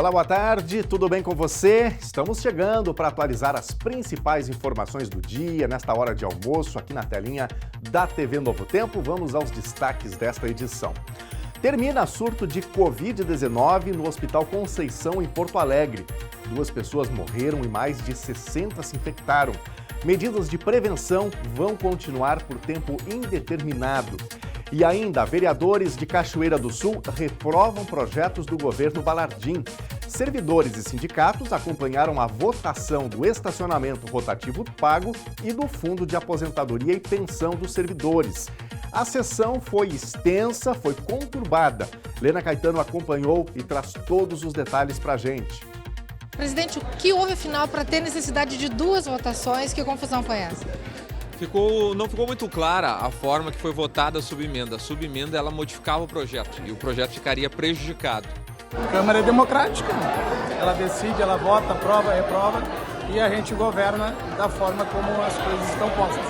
Olá, boa tarde, tudo bem com você? Estamos chegando para atualizar as principais informações do dia, nesta hora de almoço, aqui na telinha da TV Novo Tempo. Vamos aos destaques desta edição. Termina surto de Covid-19 no Hospital Conceição, em Porto Alegre. 2 pessoas morreram e mais de 60 se infectaram. Medidas de prevenção vão continuar por tempo indeterminado. E ainda, vereadores de Cachoeira do Sul reprovam projetos do governo Balardim. Servidores e sindicatos acompanharam a votação do estacionamento rotativo pago e do Fundo de Aposentadoria e Pensão dos Servidores. A sessão foi extensa, foi conturbada. Lena Caetano acompanhou e traz todos os detalhes para a gente. Presidente, o que houve afinal para ter necessidade de 2 votações? Que confusão foi essa? Não ficou muito clara a forma que foi votada a subemenda. A subemenda, ela modificava o projeto e o projeto ficaria prejudicado. A Câmara é democrática, ela decide, ela vota, aprova, reprova e a gente governa da forma como as coisas estão postas.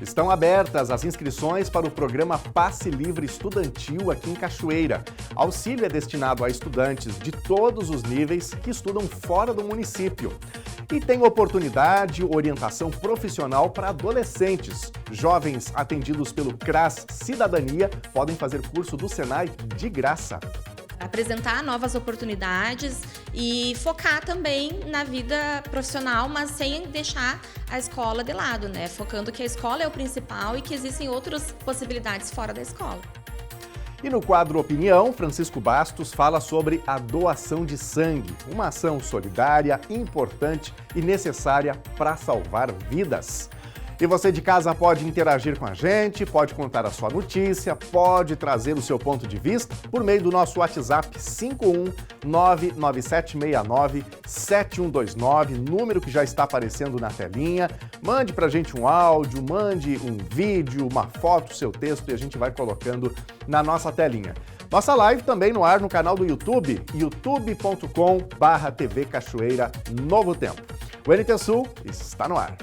Estão abertas as inscrições para o programa Passe Livre Estudantil aqui em Cachoeira. Auxílio é destinado a estudantes de todos os níveis que estudam fora do município. E tem oportunidade, orientação profissional para adolescentes. Jovens atendidos pelo CRAS Cidadania podem fazer curso do Senai de graça. Apresentar novas oportunidades e focar também na vida profissional, mas sem deixar a escola de lado, né? Focando que a escola é o principal e que existem outras possibilidades fora da escola. E no quadro Opinião, Francisco Bastos fala sobre a doação de sangue, uma ação solidária, importante e necessária para salvar vidas. E você de casa pode interagir com a gente, pode contar a sua notícia, pode trazer o seu ponto de vista por meio do nosso WhatsApp 51997697129, número que já está aparecendo na telinha. Mande pra gente um áudio, mande um vídeo, uma foto, seu texto e a gente vai colocando na nossa telinha. Nossa live também no ar no canal do YouTube, youtube.com/TV Cachoeira Novo Tempo. O NT Sul está no ar.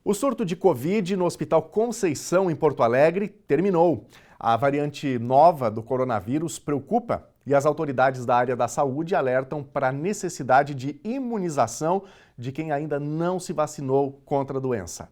O surto de Covid no Hospital Conceição, em Porto Alegre, terminou. A variante nova do coronavírus preocupa e as autoridades da área da saúde alertam para a necessidade de imunização de quem ainda não se vacinou contra a doença.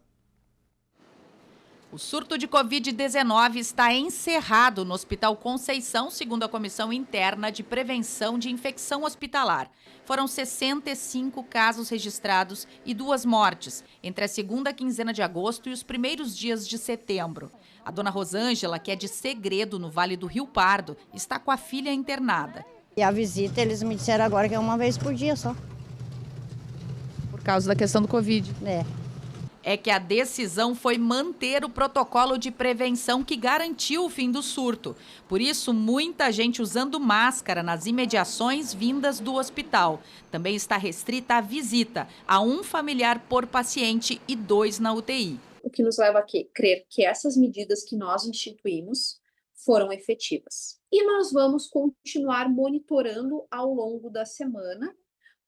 O surto de Covid-19 está encerrado no Hospital Conceição, segundo a Comissão Interna de Prevenção de Infecção Hospitalar. Foram 65 casos registrados e 2 mortes, entre a segunda quinzena de agosto e os primeiros dias de setembro. A dona Rosângela, que é de Segredo, no Vale do Rio Pardo, está com a filha internada. E a visita, eles me disseram agora que é uma vez por dia só. Por causa da questão do Covid. É que a decisão foi manter o protocolo de prevenção que garantiu o fim do surto. Por isso, muita gente usando máscara nas imediações vindas do hospital. Também está restrita a visita a 1 familiar por paciente e 2 na UTI. O que nos leva a crer que essas medidas que nós instituímos foram efetivas. E nós vamos continuar monitorando ao longo da semana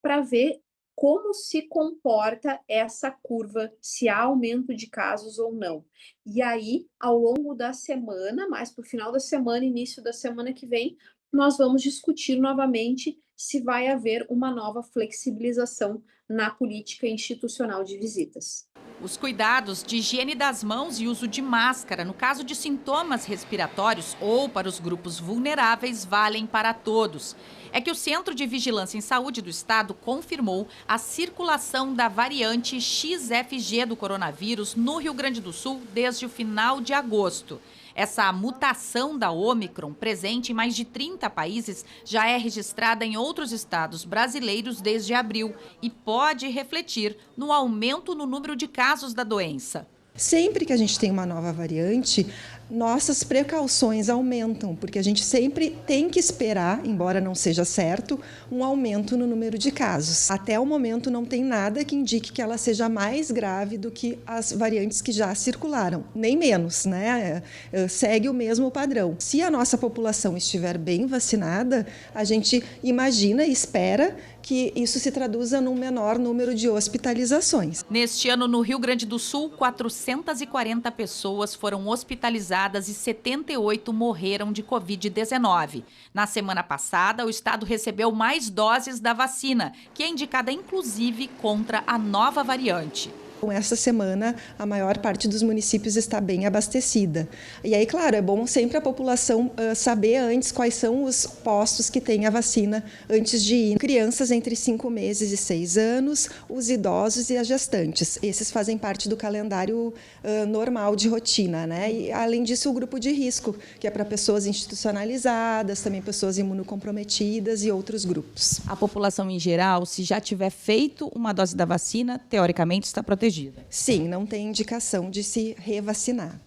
para ver como se comporta essa curva, se há aumento de casos ou não. E aí, ao longo da semana, mais para o final da semana, início da semana que vem, nós vamos discutir novamente se vai haver uma nova flexibilização na política institucional de visitas. Os cuidados de higiene das mãos e uso de máscara, no caso de sintomas respiratórios ou para os grupos vulneráveis, valem para todos. É que o Centro de Vigilância em Saúde do Estado confirmou a circulação da variante XFG do coronavírus no Rio Grande do Sul desde o final de agosto. Essa mutação da Ômicron, presente em mais de 30 países, já é registrada em outros estados brasileiros desde abril e pode refletir no aumento no número de casos da doença. Sempre que a gente tem uma nova variante, nossas precauções aumentam, porque a gente sempre tem que esperar, embora não seja certo, um aumento no número de casos. Até o momento não tem nada que indique que ela seja mais grave do que as variantes que já circularam, nem menos, né? Segue o mesmo padrão. Se a nossa população estiver bem vacinada, a gente imagina e espera que isso se traduza num menor número de hospitalizações. Neste ano, no Rio Grande do Sul, 440 pessoas foram hospitalizadas e 78 morreram de Covid-19. Na semana passada, o estado recebeu mais doses da vacina, que é indicada inclusive contra a nova variante. Essa semana, a maior parte dos municípios está bem abastecida. E aí, claro, é bom sempre a população saber antes quais são os postos que têm a vacina antes de ir. Crianças entre 5 meses e 6 anos, os idosos e as gestantes. Esses fazem parte do calendário normal de rotina, né? E, além disso, o grupo de risco, que é para pessoas institucionalizadas, também pessoas imunocomprometidas e outros grupos. A população em geral, se já tiver feito uma dose da vacina, teoricamente está protegida. Sim, não tem indicação de se revacinar.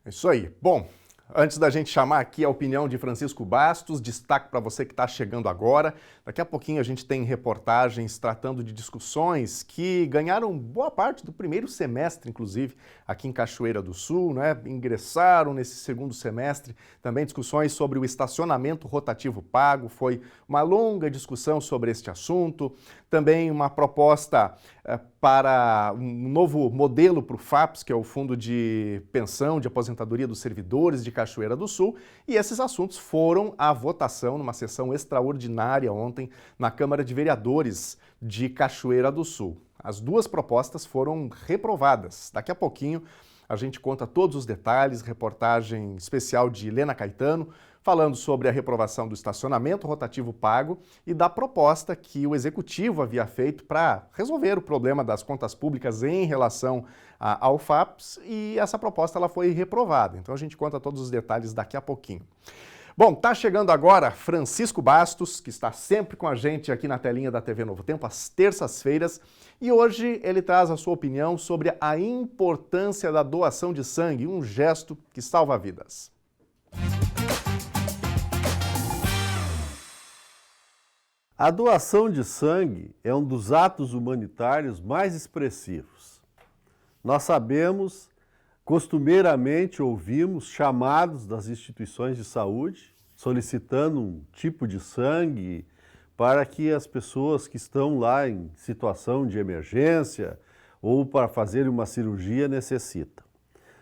É isso aí. Bom, antes da gente chamar aqui a opinião de Francisco Bastos, destaque para você que está chegando agora. Daqui a pouquinho a gente tem reportagens tratando de discussões que ganharam boa parte do primeiro semestre, inclusive, aqui em Cachoeira do Sul, né? Ingressaram nesse segundo semestre também discussões sobre o estacionamento rotativo pago. Foi uma longa discussão sobre este assunto. Também uma proposta para um novo modelo para o FAPS, que é o Fundo de Pensão de Aposentadoria dos Servidores de Cachoeira do Sul, e esses assuntos foram à votação numa sessão extraordinária ontem na Câmara de Vereadores de Cachoeira do Sul. As duas propostas foram reprovadas. Daqui a pouquinho a gente conta todos os detalhes, reportagem especial de Helena Caetano, falando sobre a reprovação do estacionamento rotativo pago e da proposta que o Executivo havia feito para resolver o problema das contas públicas em relação ao FAPS, e essa proposta ela foi reprovada. Então a gente conta todos os detalhes daqui a pouquinho. Bom, tá chegando agora Francisco Bastos, que está sempre com a gente aqui na telinha da TV Novo Tempo, às terças-feiras, e hoje ele traz a sua opinião sobre a importância da doação de sangue, um gesto que salva vidas. A doação de sangue é um dos atos humanitários mais expressivos. Nós sabemos, costumeiramente ouvimos chamados das instituições de saúde solicitando um tipo de sangue para que as pessoas que estão lá em situação de emergência ou para fazer uma cirurgia necessitam.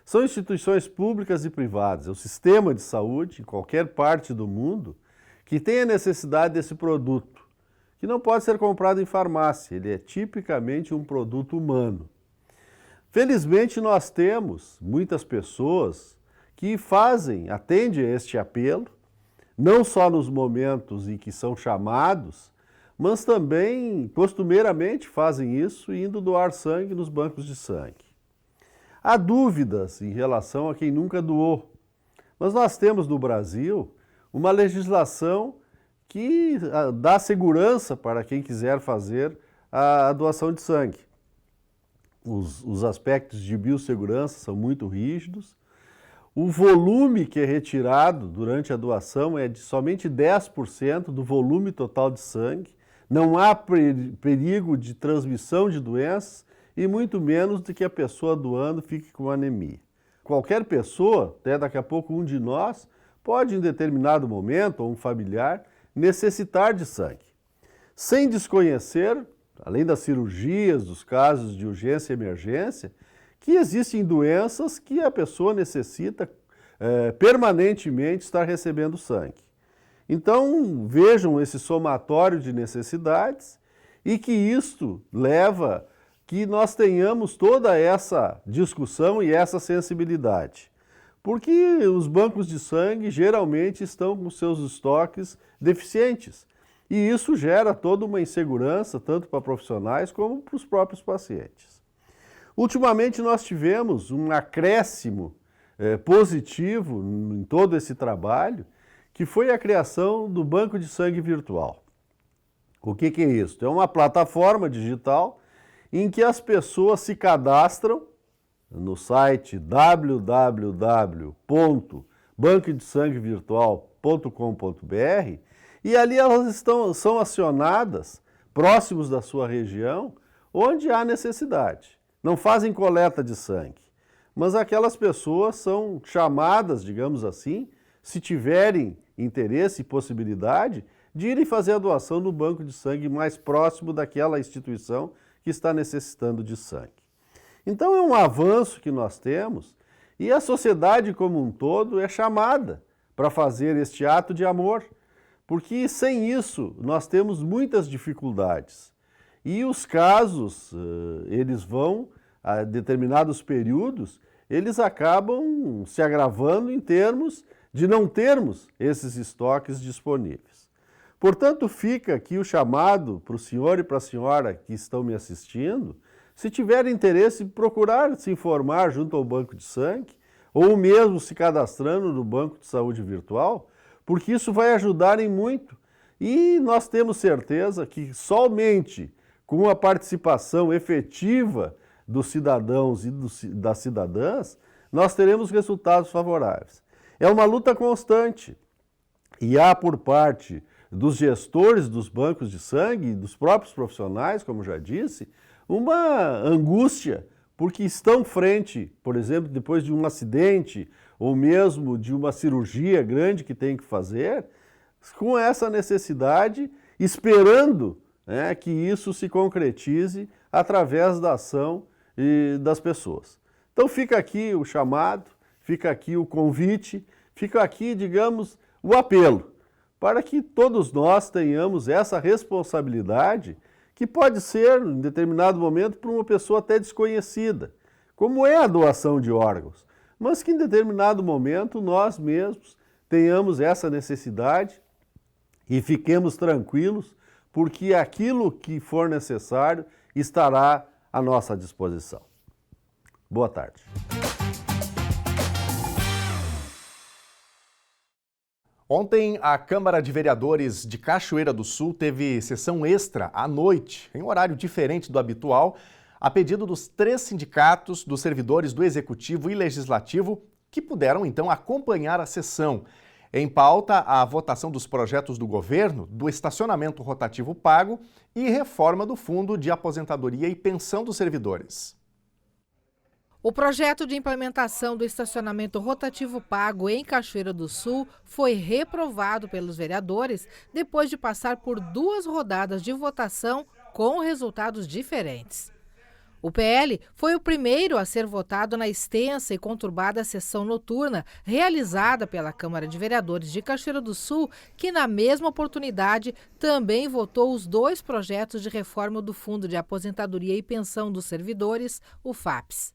São instituições públicas e privadas, é o sistema de saúde em qualquer parte do mundo que tem a necessidade desse produto, que não pode ser comprado em farmácia, ele é tipicamente um produto humano. Felizmente nós temos muitas pessoas que atendem a este apelo, não só nos momentos em que são chamados, mas também costumeiramente fazem isso indo doar sangue nos bancos de sangue. Há dúvidas em relação a quem nunca doou, mas nós temos no Brasil uma legislação que dá segurança para quem quiser fazer a doação de sangue. Os aspectos de biossegurança são muito rígidos. O volume que é retirado durante a doação é de somente 10% do volume total de sangue. Não há perigo de transmissão de doenças e muito menos de que a pessoa doando fique com anemia. Qualquer pessoa, até daqui a pouco um de nós, pode em determinado momento, ou um familiar, necessitar de sangue. Sem desconhecer, além das cirurgias, dos casos de urgência e emergência, que existem doenças que a pessoa necessita permanentemente estar recebendo sangue. Então, vejam esse somatório de necessidades e que isto leva que nós tenhamos toda essa discussão e essa sensibilidade. Porque os bancos de sangue geralmente estão com seus estoques deficientes. E isso gera toda uma insegurança, tanto para profissionais como para os próprios pacientes. Ultimamente nós tivemos um acréscimo positivo em todo esse trabalho, que foi a criação do Banco de Sangue Virtual. O que é isso? É uma plataforma digital em que as pessoas se cadastram no site www.bancodesanguevirtual.com.br e ali elas são acionadas próximos da sua região onde há necessidade. Não fazem coleta de sangue, mas aquelas pessoas são chamadas, digamos assim, se tiverem interesse e possibilidade de irem fazer a doação no banco de sangue mais próximo daquela instituição que está necessitando de sangue. Então é um avanço que nós temos e a sociedade como um todo é chamada para fazer este ato de amor, porque sem isso nós temos muitas dificuldades. E os casos, eles vão, a determinados períodos, eles acabam se agravando em termos de não termos esses estoques disponíveis. Portanto, fica aqui o chamado para o senhor e para a senhora que estão me assistindo, se tiver interesse, procurar se informar junto ao banco de sangue, ou mesmo se cadastrando no banco de saúde virtual, porque isso vai ajudar em muito. E nós temos certeza que somente com a participação efetiva dos cidadãos e das cidadãs, nós teremos resultados favoráveis. É uma luta constante e há por parte dos gestores dos bancos de sangue, dos próprios profissionais, como já disse, uma angústia, porque estão frente, por exemplo, depois de um acidente ou mesmo de uma cirurgia grande que tem que fazer, com essa necessidade, esperando que isso se concretize através da ação das pessoas. Então fica aqui o chamado, fica aqui o convite, fica aqui, digamos, o apelo, para que todos nós tenhamos essa responsabilidade que pode ser, em determinado momento, para uma pessoa até desconhecida, como é a doação de órgãos, mas que em determinado momento nós mesmos tenhamos essa necessidade e fiquemos tranquilos, porque aquilo que for necessário estará à nossa disposição. Boa tarde. Ontem, a Câmara de Vereadores de Cachoeira do Sul teve sessão extra à noite, em horário diferente do habitual, a pedido dos 3 sindicatos dos servidores do Executivo e Legislativo, que puderam, então, acompanhar a sessão. Em pauta, a votação dos projetos do governo, do estacionamento rotativo pago e reforma do Fundo de Aposentadoria e Pensão dos Servidores. O projeto de implementação do estacionamento rotativo pago em Cachoeira do Sul foi reprovado pelos vereadores depois de passar por 2 rodadas de votação com resultados diferentes. O PL foi o primeiro a ser votado na extensa e conturbada sessão noturna realizada pela Câmara de Vereadores de Cachoeira do Sul, que na mesma oportunidade também votou os 2 projetos de reforma do Fundo de Aposentadoria e Pensão dos Servidores, o FAPES.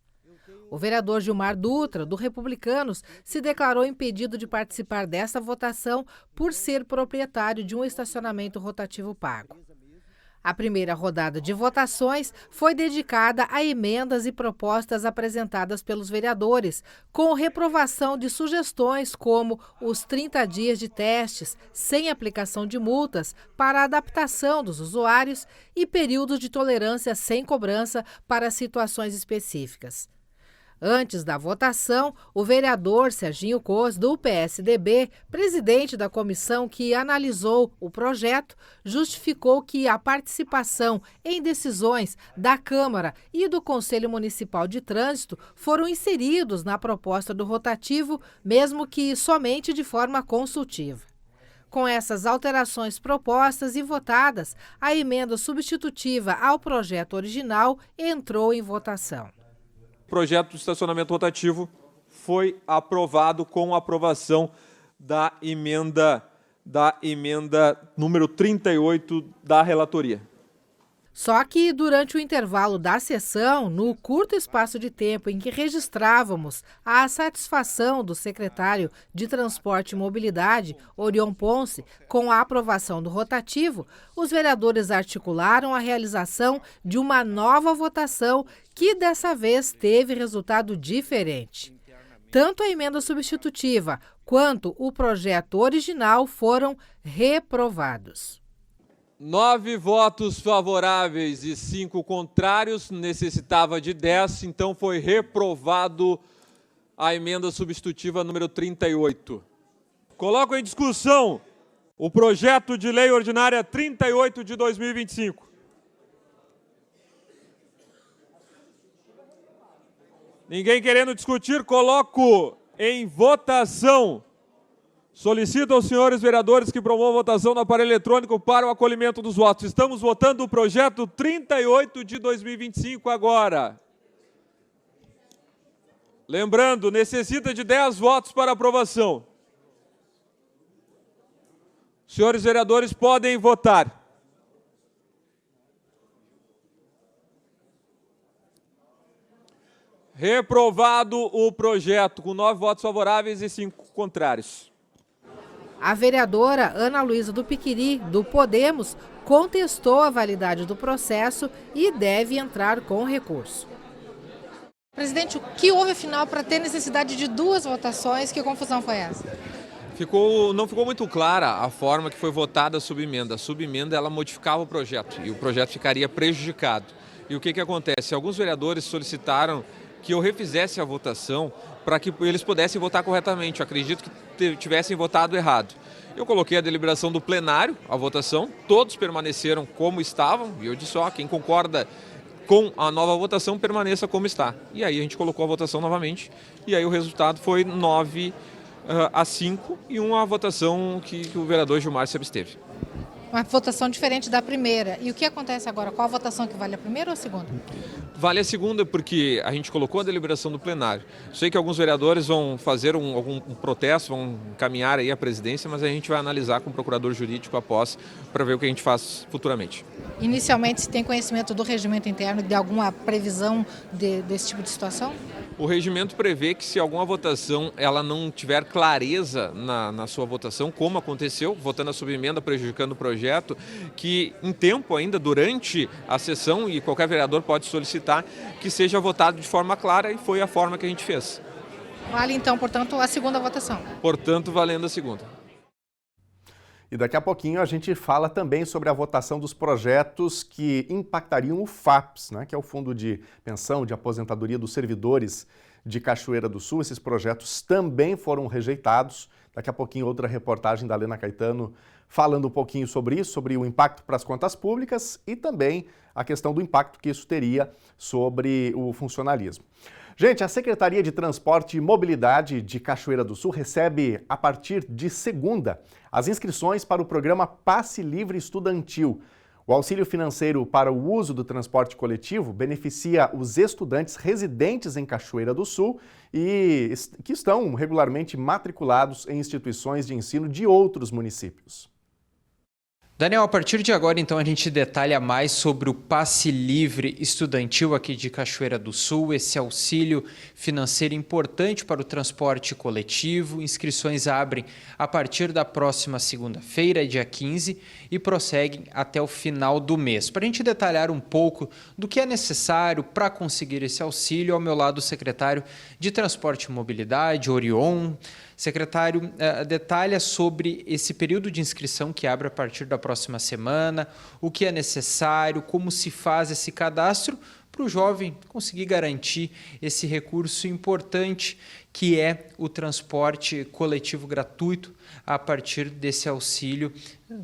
O vereador Gilmar Dutra, do Republicanos, se declarou impedido de participar dessa votação por ser proprietário de um estacionamento rotativo pago. A primeira rodada de votações foi dedicada a emendas e propostas apresentadas pelos vereadores, com reprovação de sugestões como os 30 dias de testes sem aplicação de multas para a adaptação dos usuários e períodos de tolerância sem cobrança para situações específicas. Antes da votação, o vereador Serginho Cos, do PSDB, presidente da comissão que analisou o projeto, justificou que a participação em decisões da Câmara e do Conselho Municipal de Trânsito foram inseridos na proposta do rotativo, mesmo que somente de forma consultiva. Com essas alterações propostas e votadas, a emenda substitutiva ao projeto original entrou em votação. O projeto de estacionamento rotativo foi aprovado com a aprovação da emenda número 38 da relatoria. Só que, durante o intervalo da sessão, no curto espaço de tempo em que registrávamos a satisfação do secretário de Transporte e Mobilidade, Orion Ponce, com a aprovação do rotativo, os vereadores articularam a realização de uma nova votação que, dessa vez, teve resultado diferente. Tanto a emenda substitutiva quanto o projeto original foram reprovados. 9 votos favoráveis e 5 contrários, necessitava de 10, então foi reprovado a emenda substitutiva número 38. Coloco em discussão o projeto de lei ordinária 38 de 2025. Ninguém querendo discutir, coloco em votação Solicito aos senhores vereadores que promovam a votação no aparelho eletrônico para o acolhimento dos votos. Estamos votando o projeto 38 de 2025 agora. Lembrando, necessita de 10 votos para aprovação. Senhores vereadores podem votar. Reprovado o projeto, com 9 votos favoráveis e 5 contrários. A vereadora Ana Luísa do Piquiri, do Podemos, contestou a validade do processo e deve entrar com recurso. Presidente, o que houve afinal para ter necessidade de 2 votações? Que confusão foi essa? Não ficou muito clara a forma que foi votada a subemenda. A subemenda ela modificava o projeto e o projeto ficaria prejudicado. E o que acontece? Alguns vereadores solicitaram que eu refizesse a votação para que eles pudessem votar corretamente. Eu acredito que tivessem votado errado. Eu coloquei a deliberação do plenário, a votação, todos permaneceram como estavam, e eu disse, quem concorda com a nova votação permaneça como está. E aí a gente colocou a votação novamente, e aí o resultado foi 9-5 e uma votação que o vereador Gilmar se absteve. Uma votação diferente da primeira. E o que acontece agora? Qual a votação que vale, a primeira ou a segunda? Vale a segunda porque a gente colocou a deliberação do plenário. Sei que alguns vereadores vão fazer algum protesto, vão encaminhar aí a presidência, mas a gente vai analisar com o procurador jurídico após para ver o que a gente faz futuramente. Inicialmente, se tem conhecimento do regimento interno de alguma previsão desse tipo de situação? O regimento prevê que se alguma votação ela não tiver clareza na sua votação, como aconteceu, votando a subemenda, prejudicando o projeto, que em tempo ainda, durante a sessão, e qualquer vereador pode solicitar, que seja votado de forma clara, e foi a forma que a gente fez. Vale então, portanto, a segunda votação. Portanto, valendo a segunda. E daqui a pouquinho a gente fala também sobre a votação dos projetos que impactariam o FAPS, né, que é o Fundo de Pensão de Aposentadoria dos Servidores de Cachoeira do Sul. Esses projetos também foram rejeitados. Daqui a pouquinho outra reportagem da Lena Caetano falando um pouquinho sobre isso, sobre o impacto para as contas públicas e também a questão do impacto que isso teria sobre o funcionalismo. Gente, a Secretaria de Transporte e Mobilidade de Cachoeira do Sul recebe, a partir de segunda, as inscrições para o programa Passe Livre Estudantil. O auxílio financeiro para o uso do transporte coletivo beneficia os estudantes residentes em Cachoeira do Sul e que estão regularmente matriculados em instituições de ensino de outros municípios. Daniel, a partir de agora, então, a gente detalha mais sobre o Passe Livre Estudantil aqui de Cachoeira do Sul, esse auxílio financeiro importante para o transporte coletivo. Inscrições abrem a partir da próxima segunda-feira, dia 15, e prosseguem até o final do mês. Para a gente detalhar um pouco do que é necessário para conseguir esse auxílio, ao meu lado o secretário de Transporte e Mobilidade, Orion. Secretário, detalha sobre esse período de inscrição que abre a partir da próxima semana, o que é necessário, como se faz esse cadastro para o jovem conseguir garantir esse recurso importante que é o transporte coletivo gratuito a partir desse auxílio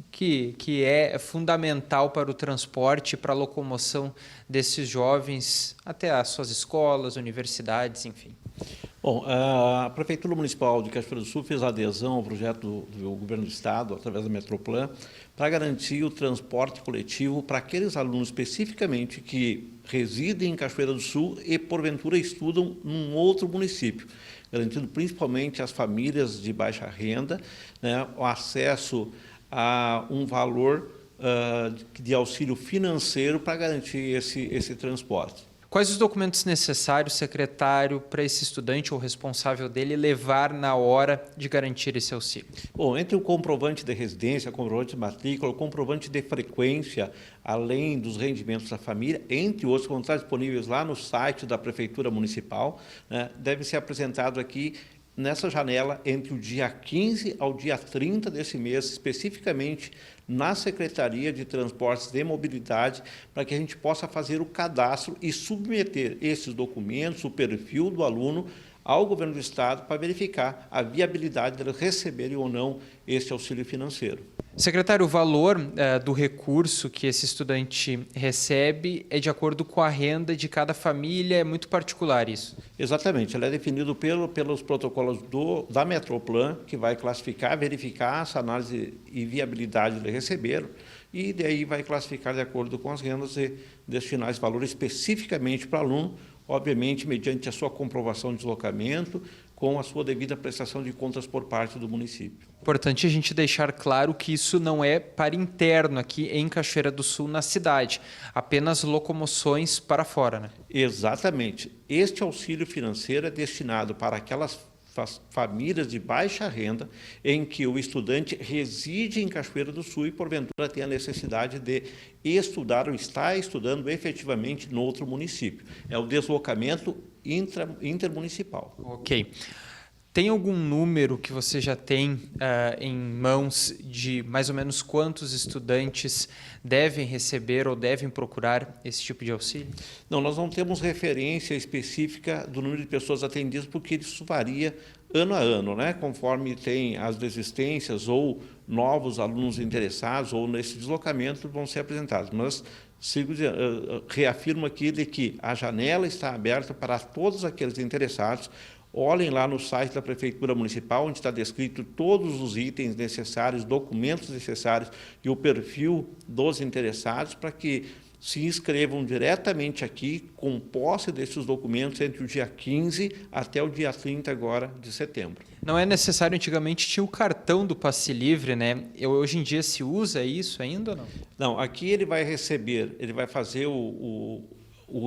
que é fundamental para o transporte, para a locomoção desses jovens até as suas escolas, universidades, enfim. Bom, a Prefeitura Municipal de Cachoeira do Sul fez a adesão ao projeto do Governo do Estado, através da Metroplan, para garantir o transporte coletivo para aqueles alunos especificamente que residem em Cachoeira do Sul e, porventura, estudam num outro município, garantindo principalmente às famílias de baixa renda, né, o acesso a um valor de auxílio financeiro para garantir esse transporte. Quais os documentos necessários, secretário, para esse estudante ou responsável dele levar na hora de garantir esse auxílio? Bom, entre o comprovante de residência, o comprovante de matrícula, o comprovante de frequência, além dos rendimentos da família, entre outros, que vão estar disponíveis lá no site da Prefeitura Municipal, né, deve ser apresentado aqui nessa janela entre o dia 15 ao dia 30 desse mês, especificamente na Secretaria de Transportes e Mobilidade, para que a gente possa fazer o cadastro e submeter esses documentos, o perfil do aluno, ao Governo do Estado para verificar a viabilidade de eles receberem ou não esse auxílio financeiro. Secretário, o valor do recurso que esse estudante recebe é de acordo com a renda de cada família, é muito particular isso? Exatamente, ele é definido pelos protocolos da Metroplan, que vai classificar, verificar essa análise e viabilidade de receber, e daí vai classificar de acordo com as rendas e destinar esse valor especificamente para o aluno, obviamente mediante a sua comprovação de deslocamento, com a sua devida prestação de contas por parte do município. Importante a gente deixar claro que isso não é para interno aqui em Cachoeira do Sul, na cidade, apenas locomoções para fora, né? Exatamente. Este auxílio financeiro é destinado para aquelas famílias de baixa renda em que o estudante reside em Cachoeira do Sul e, porventura, tem a necessidade de estudar ou está estudando efetivamente no outro município. É o deslocamento intermunicipal. Ok. Tem algum número que você já tem em mãos de mais ou menos quantos estudantes devem receber ou devem procurar esse tipo de auxílio? Não, nós não temos referência específica do número de pessoas atendidas, porque isso varia ano a ano, né? Conforme tem as desistências ou novos alunos interessados ou nesse deslocamento vão ser apresentados. Mas reafirmo aqui de que a janela está aberta para todos aqueles interessados. Olhem lá no site da Prefeitura Municipal, onde está descrito todos os itens necessários, documentos necessários e o perfil dos interessados, para que se inscrevam diretamente aqui, com posse desses documentos, entre o dia 15 até o dia 30 agora de setembro. Não é necessário, antigamente tinha o cartão do Passe Livre, né? Hoje em dia se usa isso ainda ou não? Não, aqui ele vai receber, ele vai fazer o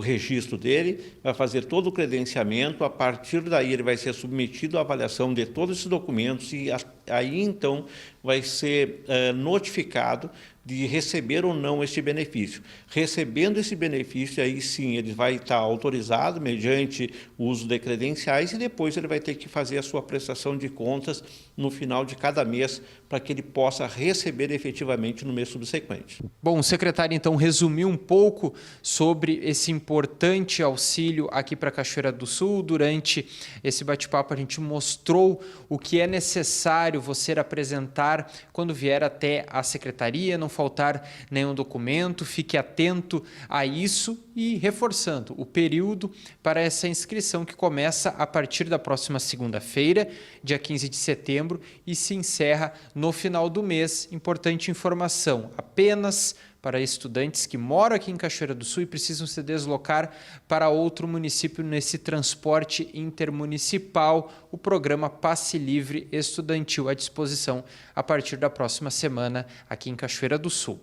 registro dele, vai fazer todo o credenciamento, a partir daí ele vai ser submetido à avaliação de todos esses documentos e aí então vai ser notificado de receber ou não este benefício. Recebendo esse benefício, aí sim ele vai estar autorizado mediante o uso de credenciais e depois ele vai ter que fazer a sua prestação de contas no final de cada mês para que ele possa receber efetivamente no mês subsequente. Bom, o secretário então resumiu um pouco sobre esse importante auxílio aqui para Cachoeira do Sul. Durante esse bate-papo a gente mostrou o que é necessário você apresentar quando vier até a secretaria, não faltar nenhum documento, fique atento a isso e reforçando o período para essa inscrição que começa a partir da próxima segunda-feira, dia 15 de setembro, e se encerra no final do mês. Importante informação, apenas para estudantes que moram aqui em Cachoeira do Sul e precisam se deslocar para outro município nesse transporte intermunicipal. O programa Passe Livre Estudantil à disposição a partir da próxima semana aqui em Cachoeira do Sul.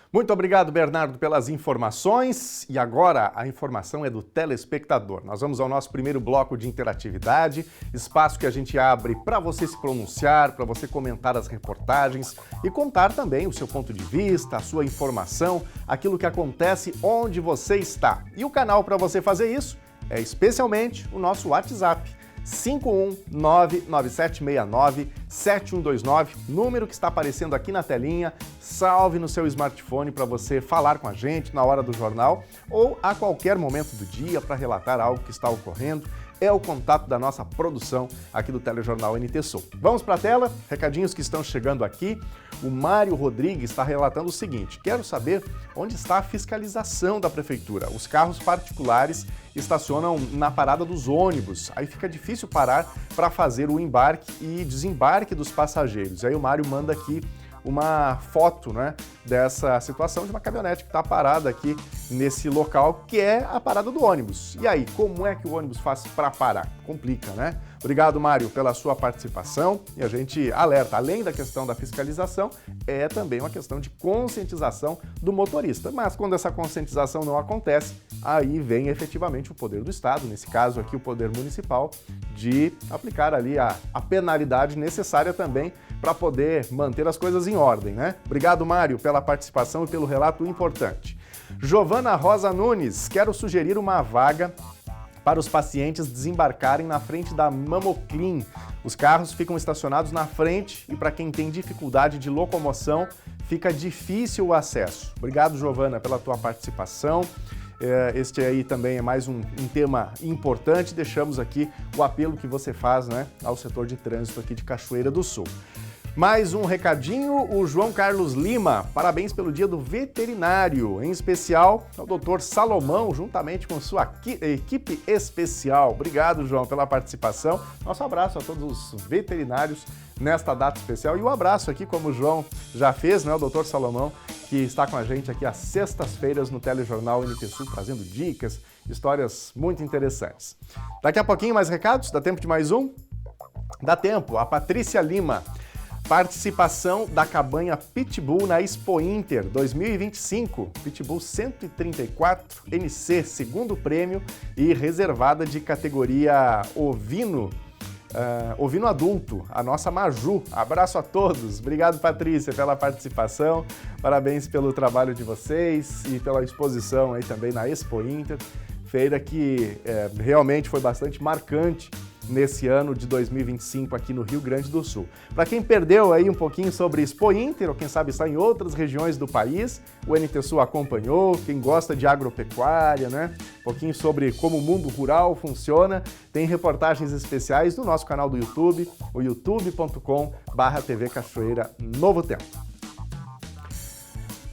Muito obrigado, Bernardo, pelas informações. E agora a informação é do telespectador. Nós vamos ao nosso primeiro bloco de interatividade, espaço que a gente abre para você se pronunciar, para você comentar as reportagens e contar também o seu ponto de vista, a sua informação, aquilo que acontece onde você está. E o canal para você fazer isso é especialmente o nosso WhatsApp. 51997697129, número que está aparecendo aqui na telinha. Salve no seu smartphone para você falar com a gente na hora do jornal ou a qualquer momento do dia para relatar algo que está ocorrendo. É o contato da nossa produção aqui do Telejornal NT Sul. Vamos para a tela, recadinhos que estão chegando aqui. O Mário Rodrigues está relatando o seguinte: quero saber onde está a fiscalização da prefeitura. Os carros particulares estacionam na parada dos ônibus, aí fica difícil parar para fazer o embarque e desembarque dos passageiros. Aí o Mário manda aqui uma foto, né, dessa situação de uma caminhonete que está parada aqui nesse local, que é a parada do ônibus. E aí, como é que o ônibus faz para parar? Complica, né? Obrigado, Mário, pela sua participação. E a gente alerta, além da questão da fiscalização, é também uma questão de conscientização do motorista. Mas quando essa conscientização não acontece, aí vem efetivamente o poder do Estado, nesse caso aqui o poder municipal, de aplicar ali a penalidade necessária também para poder manter as coisas em ordem, né? Obrigado, Mário, pela participação e pelo relato importante. Giovana Rosa Nunes, quero sugerir uma vaga para os pacientes desembarcarem na frente da Mamoclin. Os carros ficam estacionados na frente e para quem tem dificuldade de locomoção, fica difícil o acesso. Obrigado, Giovana, pela tua participação. Este aí também é mais um tema importante. Deixamos aqui o apelo que você faz, né, ao setor de trânsito aqui de Cachoeira do Sul. Mais um recadinho, o João Carlos Lima, parabéns pelo dia do veterinário, em especial ao Dr. Salomão, juntamente com sua equipe especial. Obrigado, João, pela participação. Nosso abraço a todos os veterinários nesta data especial e o abraço aqui, como o João já fez, né, o Dr. Salomão, que está com a gente aqui às sextas-feiras no Telejornal NTSul, trazendo dicas, histórias muito interessantes. Daqui a pouquinho mais recados, dá tempo de mais um? Dá tempo, a Patrícia Lima. Participação da cabanha Pitbull na Expo Inter 2025. Pitbull 134 NC, segundo prêmio e reservada de categoria ovino adulto, a nossa Maju. Abraço a todos. Obrigado, Patrícia, pela participação. Parabéns pelo trabalho de vocês e pela exposição aí também na Expo Inter. Feira que realmente foi bastante marcante nesse ano de 2025 aqui no Rio Grande do Sul. Para quem perdeu aí um pouquinho sobre Expo Inter, ou quem sabe está em outras regiões do país, o NTSul acompanhou, quem gosta de agropecuária, né? Um pouquinho sobre como o mundo rural funciona, tem reportagens especiais no nosso canal do YouTube, o youtube.com/TV Cachoeira Novo Tempo.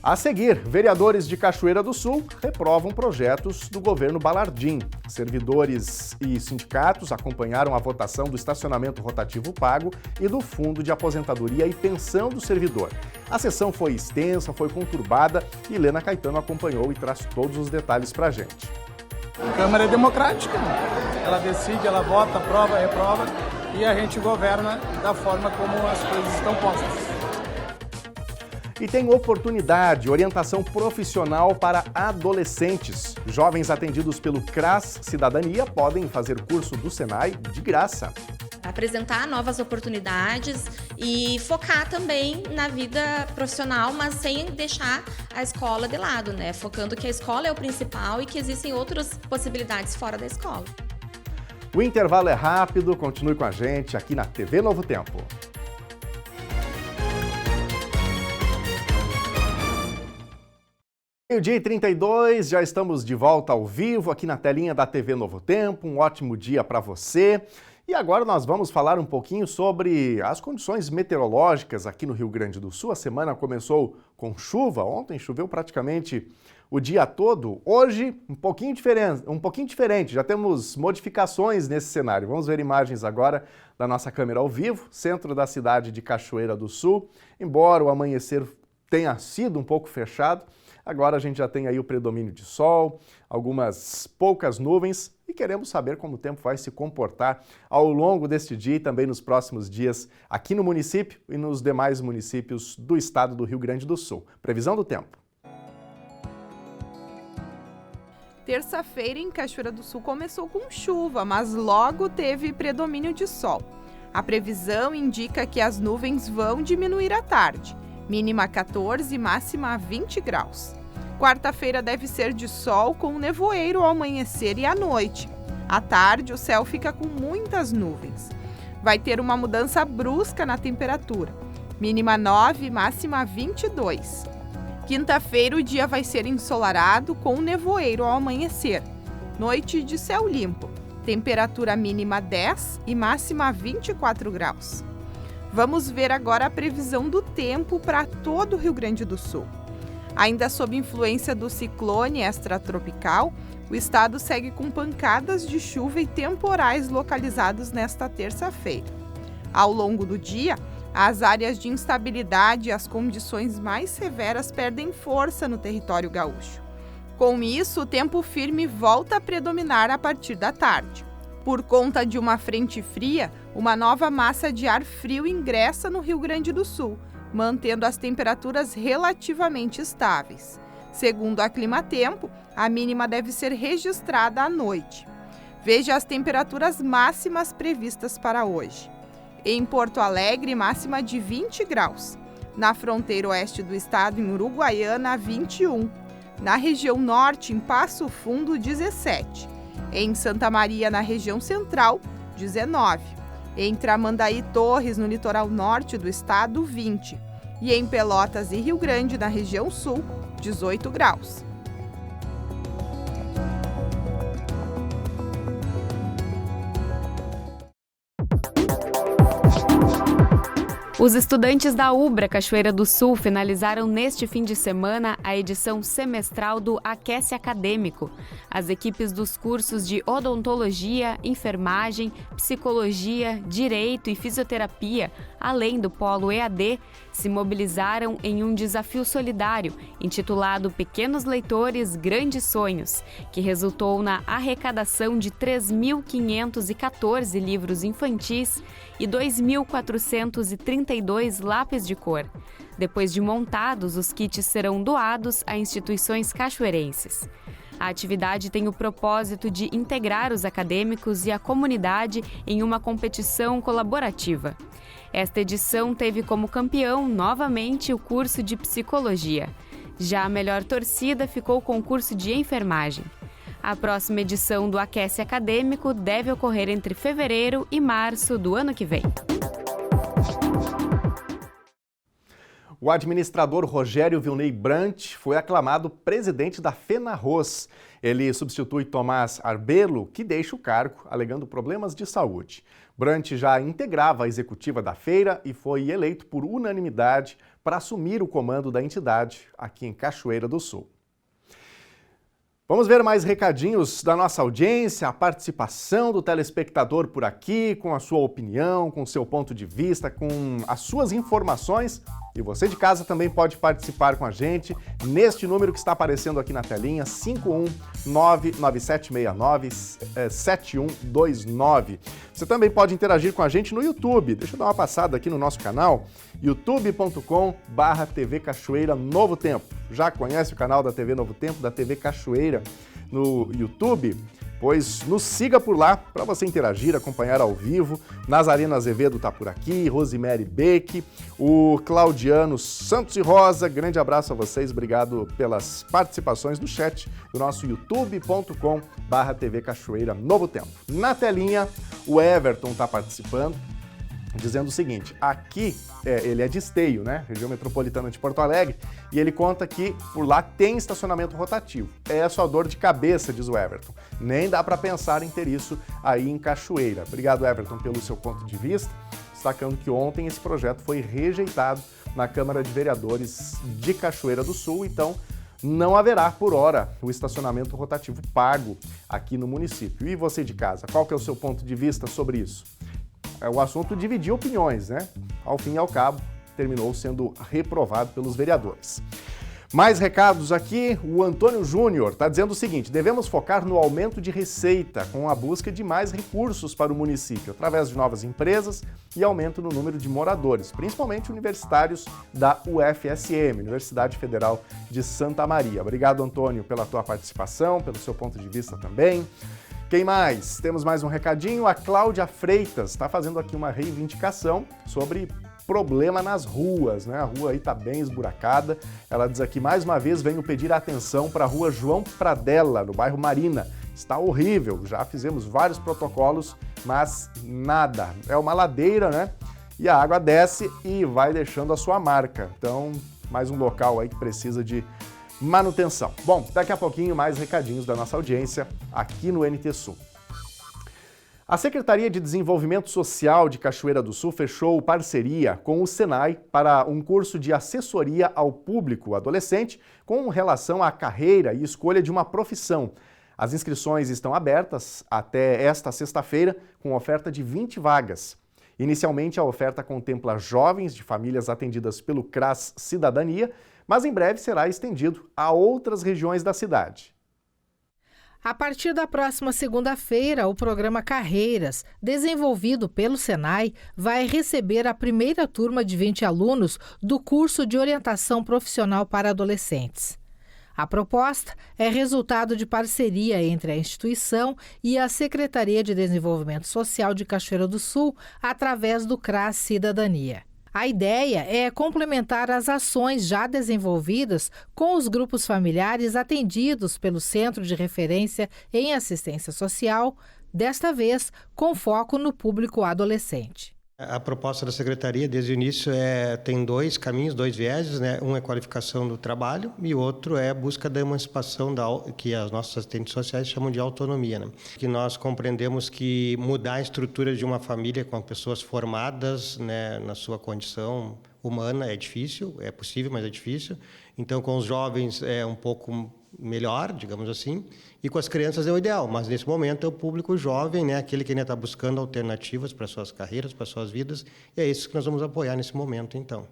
A seguir, vereadores de Cachoeira do Sul reprovam projetos do governo Balardim. Servidores e sindicatos acompanharam a votação do estacionamento rotativo pago e do Fundo de Aposentadoria e Pensão do Servidor. A sessão foi extensa, foi conturbada e Helena Caetano acompanhou e traz todos os detalhes pra gente. A Câmara é democrática, ela decide, ela vota, aprova, reprova e a gente governa da forma como as coisas estão postas. E tem oportunidade, orientação profissional para adolescentes. Jovens atendidos pelo CRAS Cidadania podem fazer curso do Senai de graça. Apresentar novas oportunidades e focar também na vida profissional, mas sem deixar a escola de lado, né? Focando que a escola é o principal e que existem outras possibilidades fora da escola. O intervalo é rápido, continue com a gente aqui na TV Novo Tempo. Meio-dia e 32, já estamos de volta ao vivo aqui na telinha da TV Novo Tempo. Um ótimo dia para você. E agora nós vamos falar um pouquinho sobre as condições meteorológicas aqui no Rio Grande do Sul. A semana começou com chuva, ontem choveu praticamente o dia todo. Hoje, um pouquinho diferente, já temos modificações nesse cenário. Vamos ver imagens agora da nossa câmera ao vivo, centro da cidade de Cachoeira do Sul. Embora o amanhecer tenha sido um pouco fechado, agora a gente já tem aí o predomínio de sol, algumas poucas nuvens e queremos saber como o tempo vai se comportar ao longo deste dia e também nos próximos dias aqui no município e nos demais municípios do estado do Rio Grande do Sul. Previsão do tempo. Terça-feira em Cachoeira do Sul começou com chuva, mas logo teve predomínio de sol. A previsão indica que as nuvens vão diminuir à tarde. Mínima 14 e máxima 20 graus. Quarta-feira deve ser de sol com nevoeiro ao amanhecer e à noite. À tarde, o céu fica com muitas nuvens. Vai ter uma mudança brusca na temperatura. Mínima 9 e máxima 22. Quinta-feira, o dia vai ser ensolarado com nevoeiro ao amanhecer. Noite de céu limpo. Temperatura mínima 10 e máxima 24 graus. Vamos ver agora a previsão do tempo para todo o Rio Grande do Sul. Ainda sob influência do ciclone extratropical, o estado segue com pancadas de chuva e temporais localizados nesta terça-feira. Ao longo do dia, as áreas de instabilidade e as condições mais severas perdem força no território gaúcho. Com isso, o tempo firme volta a predominar a partir da tarde. Por conta de uma frente fria, uma nova massa de ar frio ingressa no Rio Grande do Sul, mantendo as temperaturas relativamente estáveis. Segundo a Climatempo, a mínima deve ser registrada à noite. Veja as temperaturas máximas previstas para hoje. Em Porto Alegre, máxima de 20 graus. Na fronteira oeste do estado, em Uruguaiana, 21. Na região norte, em Passo Fundo, 17. Em Santa Maria, na região central, 19. Em Tramandaí, Torres, no litoral norte do estado, 20. E em Pelotas e Rio Grande, na região sul, 18 graus. O Os estudantes da UBRA Cachoeira do Sul finalizaram neste fim de semana a edição semestral do Aquece Acadêmico. As equipes dos cursos de odontologia, enfermagem, psicologia, direito e fisioterapia, além do polo EAD, se mobilizaram em um desafio solidário intitulado Pequenos Leitores, Grandes Sonhos, que resultou na arrecadação de 3.514 livros infantis e 2.432 lápis de cor. Depois de montados, os kits serão doados a instituições cachoeirenses. A atividade tem o propósito de integrar os acadêmicos e a comunidade em uma competição colaborativa. Esta edição teve como campeão, novamente, o curso de psicologia. Já a melhor torcida ficou com o curso de enfermagem. A próxima edição do Aquece Acadêmico deve ocorrer entre fevereiro e março do ano que vem. O administrador Rogério Vilney Brant foi aclamado presidente da FENARROS. Ele substitui Tomás Arbelo, que deixa o cargo, alegando problemas de saúde. Brant já integrava a executiva da feira e foi eleito por unanimidade para assumir o comando da entidade aqui em Cachoeira do Sul. Vamos ver mais recadinhos da nossa audiência, a participação do telespectador por aqui, com a sua opinião, com o seu ponto de vista, com as suas informações. E você de casa também pode participar com a gente neste número que está aparecendo aqui na telinha, 51997697129. Você também pode interagir com a gente no YouTube. Deixa eu dar uma passada aqui no nosso canal, youtube.com/TV Cachoeira Novo Tempo. Já conhece o canal da TV Novo Tempo, da TV Cachoeira no YouTube? Pois nos siga por lá para você interagir, acompanhar ao vivo. Nazarena Azevedo está por aqui, Rosemary Beck, o Claudiano Santos e Rosa. Grande abraço a vocês, obrigado pelas participações no chat do nosso youtube.com/TV Cachoeira Novo Tempo. Na telinha, o Everton está participando, dizendo o seguinte: aqui, ele é de Esteio, né? Região metropolitana de Porto Alegre, e ele conta que por lá tem estacionamento rotativo. É só dor de cabeça, diz o Everton. Nem dá para pensar em ter isso aí em Cachoeira. Obrigado, Everton, pelo seu ponto de vista, destacando que ontem esse projeto foi rejeitado na Câmara de Vereadores de Cachoeira do Sul, então não haverá, por hora, o estacionamento rotativo pago aqui no município. E você de casa, qual que é o seu ponto de vista sobre isso? O assunto dividiu opiniões, né? Ao fim e ao cabo, terminou sendo reprovado pelos vereadores. Mais recados aqui, o Antônio Júnior está dizendo o seguinte: devemos focar no aumento de receita com a busca de mais recursos para o município, através de novas empresas e aumento no número de moradores, principalmente universitários da UFSM, Universidade Federal de Santa Maria. Obrigado, Antônio, pela tua participação, pelo seu ponto de vista também. Quem mais? Temos mais um recadinho. A Cláudia Freitas está fazendo aqui uma reivindicação sobre problema nas ruas, né? A rua aí está bem esburacada. Ela diz aqui, mais uma vez, venho pedir atenção para a rua João Pradella, no bairro Marina. Está horrível, já fizemos vários protocolos, mas nada. É uma ladeira, né? E a água desce e vai deixando a sua marca. Então, mais um local aí que precisa de manutenção. Bom, daqui a pouquinho mais recadinhos da nossa audiência aqui no NT Sul. A Secretaria de Desenvolvimento Social de Cachoeira do Sul fechou parceria com o Senai para um curso de assessoria ao público adolescente com relação à carreira e escolha de uma profissão. As inscrições estão abertas até esta sexta-feira com oferta de 20 vagas. Inicialmente, a oferta contempla jovens de famílias atendidas pelo CRAS Cidadania, mas em breve será estendido a outras regiões da cidade. A partir da próxima segunda-feira, o programa Carreiras, desenvolvido pelo Senai, vai receber a primeira turma de 20 alunos do curso de orientação profissional para adolescentes. A proposta é resultado de parceria entre a instituição e a Secretaria de Desenvolvimento Social de Cachoeira do Sul, através do CRAS Cidadania. A ideia é complementar as ações já desenvolvidas com os grupos familiares atendidos pelo Centro de Referência em Assistência Social, desta vez com foco no público adolescente. A proposta da Secretaria, desde o início, tem 2 caminhos, 2 vieses, né? Um é qualificação do trabalho e o outro é a busca da emancipação, que as nossas assistentes sociais chamam de autonomia, né? Que nós compreendemos que mudar a estrutura de uma família com pessoas formadas, né, na sua condição humana é difícil, é possível, mas é difícil. Então, com os jovens é um pouco melhor, digamos assim, e com as crianças é o ideal, mas nesse momento é o público jovem, né, aquele que ainda está buscando alternativas para suas carreiras, para suas vidas, e é isso que nós vamos apoiar nesse momento, então.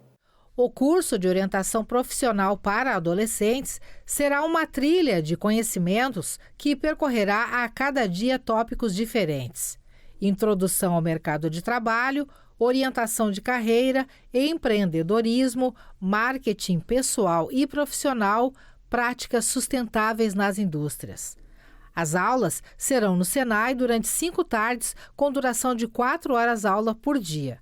O curso de orientação profissional para adolescentes será uma trilha de conhecimentos que percorrerá a cada dia tópicos diferentes: introdução ao mercado de trabalho, orientação de carreira, empreendedorismo, marketing pessoal e profissional, práticas sustentáveis nas indústrias. As aulas serão no Senai durante 5 tardes, com duração de 4 horas aula por dia.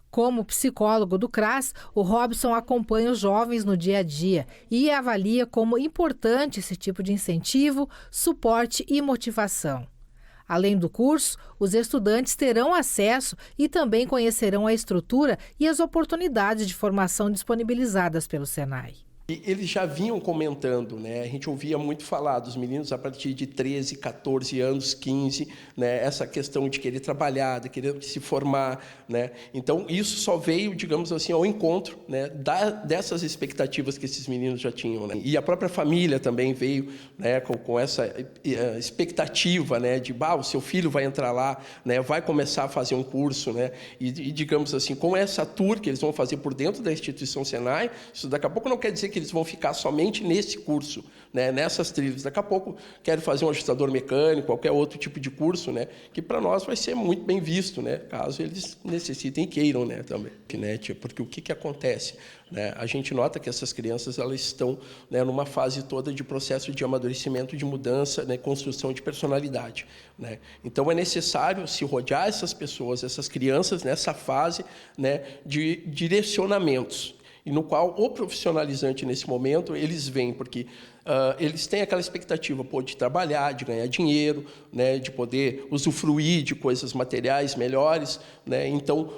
Como psicólogo do CRAS, o Robson acompanha os jovens no dia a dia e avalia como importante esse tipo de incentivo, suporte e motivação. Além do curso, os estudantes terão acesso e também conhecerão a estrutura e as oportunidades de formação disponibilizadas pelo Senai. Eles já vinham comentando, né? A gente ouvia muito falar dos meninos a partir de 13, 14 anos, 15, né? Essa questão de querer trabalhar, de querer se formar, né? Então, isso só veio, digamos assim, ao encontro, né, dessas expectativas que esses meninos já tinham, né? E a própria família também veio, né, com essa expectativa, né, de, o seu filho vai entrar lá, né, vai começar a fazer um curso, né? E digamos assim, com essa tour que eles vão fazer por dentro da instituição Senai, isso daqui a pouco não quer dizer que eles vão ficar somente nesse curso, né, nessas trilhas. Daqui a pouco querem fazer um ajustador mecânico, qualquer outro tipo de curso, né, que para nós vai ser muito bem visto, né, caso eles necessitem e queiram, né, também. Né, porque o que acontece? Né, a gente nota que essas crianças elas estão, né, numa fase toda de processo de amadurecimento, de mudança, né, construção de personalidade. Né. Então, é necessário se rodear essas pessoas, essas crianças, nessa fase, né, de direcionamentos, e no qual o profissionalizante, nesse momento, eles vêm, porque eles têm aquela expectativa de trabalhar, de ganhar dinheiro, né, de poder usufruir de coisas materiais melhores. Né, então,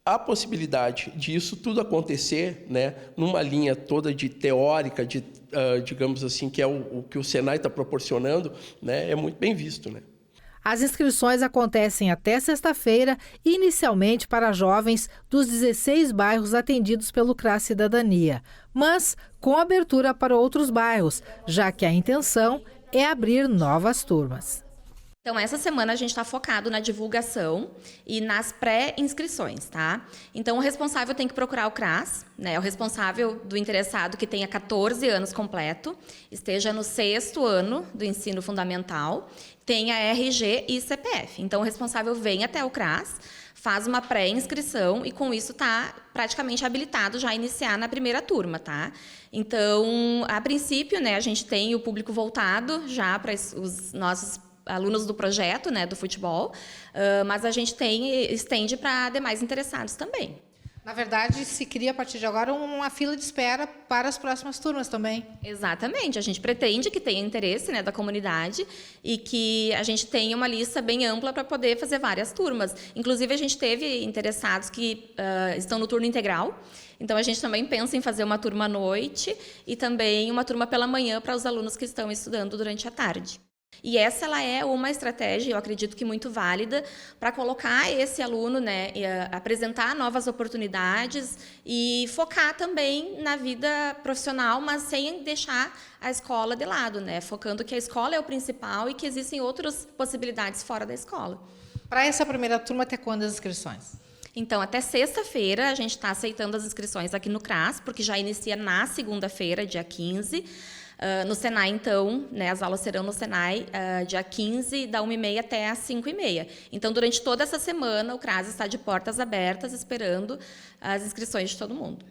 a possibilidade disso tudo acontecer, né, numa linha toda de teórica, digamos assim, que é o que o Senai está proporcionando, né, é muito bem visto, né? As inscrições acontecem até sexta-feira, inicialmente para jovens dos 16 bairros atendidos pelo CRAS Cidadania, mas com abertura para outros bairros, já que a intenção é abrir novas turmas. Então, essa semana a gente está focado na divulgação e nas pré-inscrições, tá? Então, o responsável tem que procurar o CRAS, né? O responsável do interessado que tenha 14 anos completo, esteja no 6º ano do ensino fundamental, tenha RG e CPF. Então, o responsável vem até o CRAS, faz uma pré-inscrição e, com isso, está praticamente habilitado já a iniciar na primeira turma, tá? Então, a princípio, né, a gente tem o público voltado já para os nossos alunos do projeto, né, do futebol, mas a gente estende para demais interessados também. Na verdade, se cria a partir de agora uma fila de espera para as próximas turmas também. Exatamente. A gente pretende que tenha interesse, né, da comunidade e que a gente tenha uma lista bem ampla para poder fazer várias turmas. Inclusive, a gente teve interessados que estão no turno integral. Então, a gente também pensa em fazer uma turma à noite e também uma turma pela manhã para os alunos que estão estudando durante a tarde. E essa ela é uma estratégia, eu acredito que muito válida, para colocar esse aluno, né, apresentar novas oportunidades e focar também na vida profissional, mas sem deixar a escola de lado, né, focando que a escola é o principal e que existem outras possibilidades fora da escola. Para essa primeira turma, até quando as inscrições? Então, até sexta-feira, a gente está aceitando as inscrições aqui no CRAS, porque já inicia na segunda-feira, dia 15. No Senai, então, né, as aulas serão no Senai dia 15, da 1h30 até às 5h30. Então, durante toda essa semana, o CRAS está de portas abertas, esperando as inscrições de todo mundo.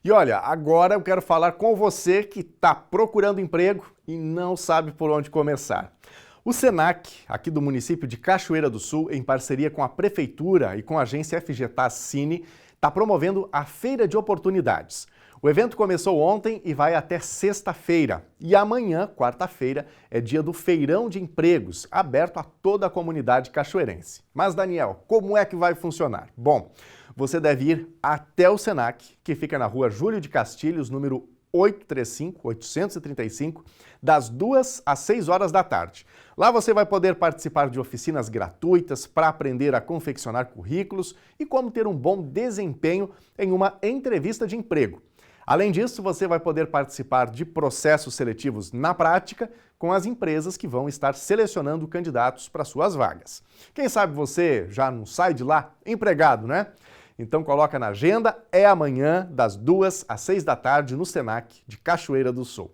E olha, agora eu quero falar com você que está procurando emprego e não sabe por onde começar. O SENAC, aqui do município de Cachoeira do Sul, em parceria com a Prefeitura e com a agência FGTAS Cine, está promovendo a Feira de Oportunidades. O evento começou ontem e vai até sexta-feira. E amanhã, quarta-feira, é dia do Feirão de Empregos, aberto a toda a comunidade cachoeirense. Mas, Daniel, como é que vai funcionar? Bom, você deve ir até o Senac, que fica na rua Júlio de Castilhos, número 835, das 2 às 6 horas da tarde. Lá você vai poder participar de oficinas gratuitas para aprender a confeccionar currículos e como ter um bom desempenho em uma entrevista de emprego. Além disso, você vai poder participar de processos seletivos na prática com as empresas que vão estar selecionando candidatos para suas vagas. Quem sabe você já não sai de lá empregado, né? Então coloca na agenda, é amanhã, das 2 às 6 da tarde, no Senac de Cachoeira do Sul.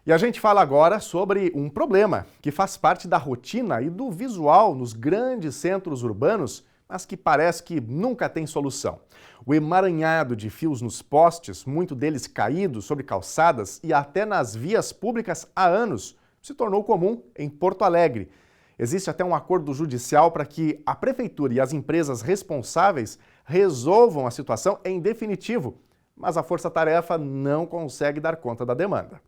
E a gente fala agora sobre um problema que faz parte da rotina e do visual nos grandes centros urbanos, mas que parece que nunca tem solução. O emaranhado de fios nos postes, muito deles caídos sobre calçadas e até nas vias públicas há anos, se tornou comum em Porto Alegre. Existe até um acordo judicial para que a prefeitura e as empresas responsáveis resolvam a situação em definitivo, mas a força-tarefa não consegue dar conta da demanda.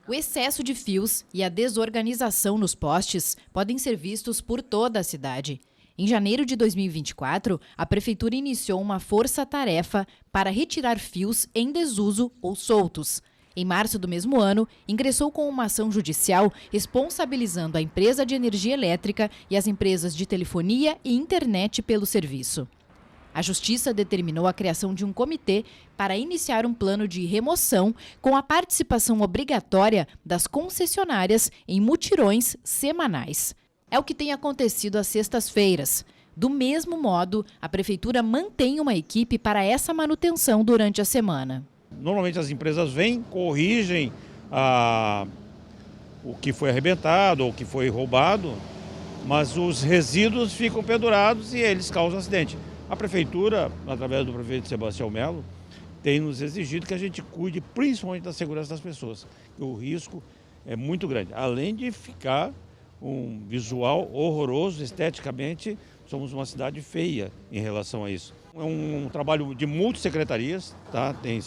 O excesso de fios e a desorganização nos postes podem ser vistos por toda a cidade. Em janeiro de 2024, a prefeitura iniciou uma força-tarefa para retirar fios em desuso ou soltos. Em março do mesmo ano, ingressou com uma ação judicial responsabilizando a empresa de energia elétrica e as empresas de telefonia e internet pelo serviço. A Justiça determinou a criação de um comitê para iniciar um plano de remoção com a participação obrigatória das concessionárias em mutirões semanais. É o que tem acontecido às sextas-feiras. Do mesmo modo, a Prefeitura mantém uma equipe para essa manutenção durante a semana. Normalmente as empresas vêm, corrigem o que foi arrebentado ou o que foi roubado, mas os resíduos ficam pendurados e eles causam acidente. A Prefeitura, através do prefeito Sebastião Melo, tem nos exigido que a gente cuide principalmente da segurança das pessoas. O risco é muito grande. Além de ficar um visual horroroso, esteticamente, somos uma cidade feia em relação a isso. É um trabalho de multissecretarias, tá? Tem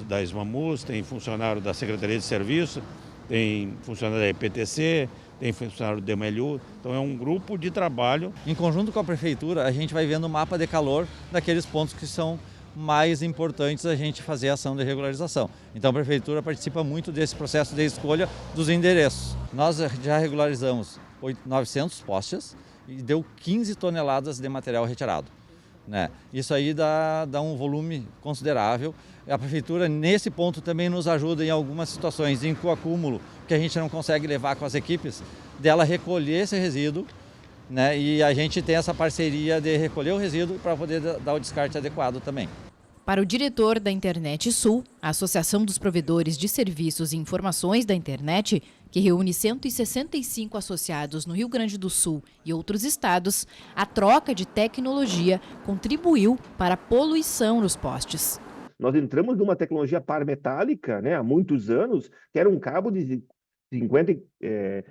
da Esmamus, tem funcionário da Secretaria de Serviço, tem funcionário da EPTC, tem funcionário do DMLU, então é um grupo de trabalho. Em conjunto com a Prefeitura, a gente vai vendo o mapa de calor daqueles pontos que são mais importantes a gente fazer a ação de regularização. Então a Prefeitura participa muito desse processo de escolha dos endereços. Nós já regularizamos 900 postes e deu 15 toneladas de material retirado. Né? Isso aí dá um volume considerável. A Prefeitura, nesse ponto, também nos ajuda em algumas situações em que o acúmulo, que a gente não consegue levar com as equipes, dela recolher esse resíduo, né? E a gente tem essa parceria de recolher o resíduo para poder dar o descarte adequado também. Para o diretor da Internet Sul, a Associação dos Provedores de Serviços e Informações da Internet, que reúne 165 associados no Rio Grande do Sul e outros estados, a troca de tecnologia contribuiu para a poluição nos postes. Nós entramos numa tecnologia par metálica, né, há muitos anos, que era um cabo de